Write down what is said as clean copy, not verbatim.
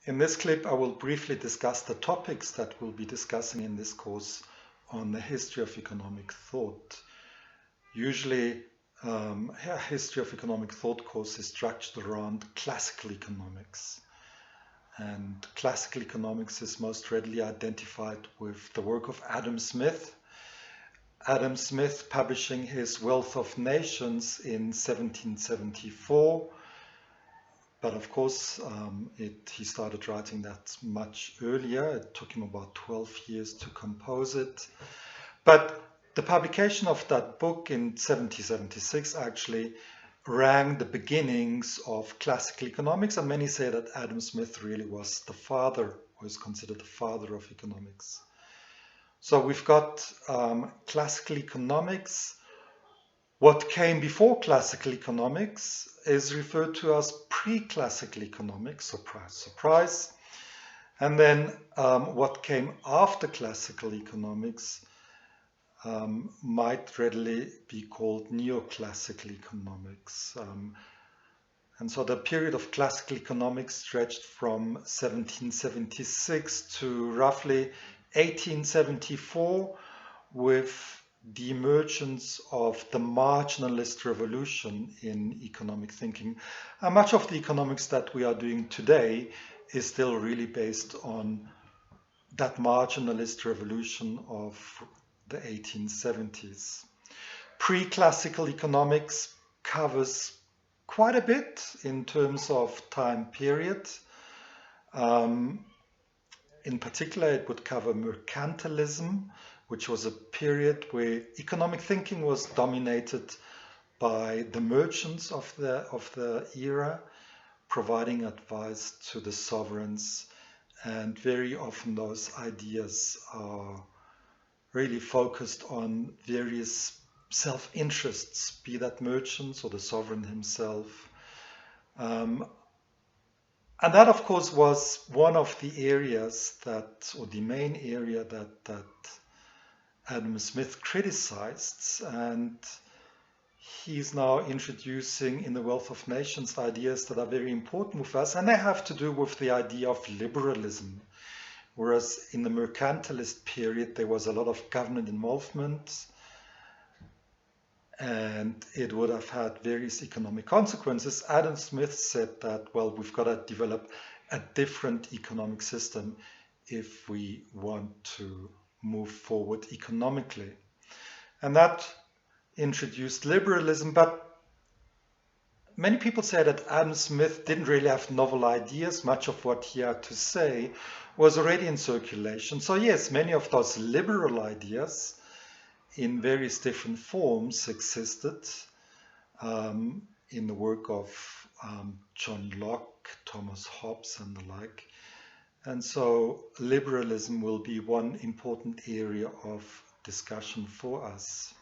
In this clip, I will briefly discuss the topics that we'll be discussing in this course on the history of economic thought. Usually, a history of economic thought course is structured around classical economics. And classical economics is most readily identified with the work of Adam Smith. Adam Smith publishing his Wealth of Nations in 1774. But of course, he started writing that much earlier. It took him about 12 years to compose it. But the publication of that book in 1776 actually rang the beginnings of classical economics, and many say that Adam Smith really was the father, or is considered the father of economics. So we've got classical economics. What came before classical economics is referred to as pre-classical economics, surprise, surprise. And then what came after classical economics might readily be called neoclassical economics. And so the period of classical economics stretched from 1776 to roughly 1874, with the emergence of the marginalist revolution in economic thinking. And much of the economics that we are doing today is still really based on that marginalist revolution of the 1870s. Pre-classical economics covers quite a bit in terms of time period. In particular, it would cover mercantilism, which was a period where economic thinking was dominated by the merchants of the era, providing advice to the sovereigns. And very often those ideas are really focused on various self-interests, be that merchants or the sovereign himself. And that, of course, was one of the areas or the main area that Adam Smith criticized, and he's now introducing in the Wealth of Nations ideas that are very important with us, and they have to do with the idea of liberalism. Whereas in the mercantilist period, there was a lot of government involvement, and it would have had various economic consequences. Adam Smith said that, well, we've got to develop a different economic system if we want to move forward economically. And that introduced liberalism, but many people say that Adam Smith didn't really have novel ideas. Much of what he had to say was already in circulation. So yes, many of those liberal ideas in various different forms existed in the work of John Locke, Thomas Hobbes, and the like. And so liberalism will be one important area of discussion for us.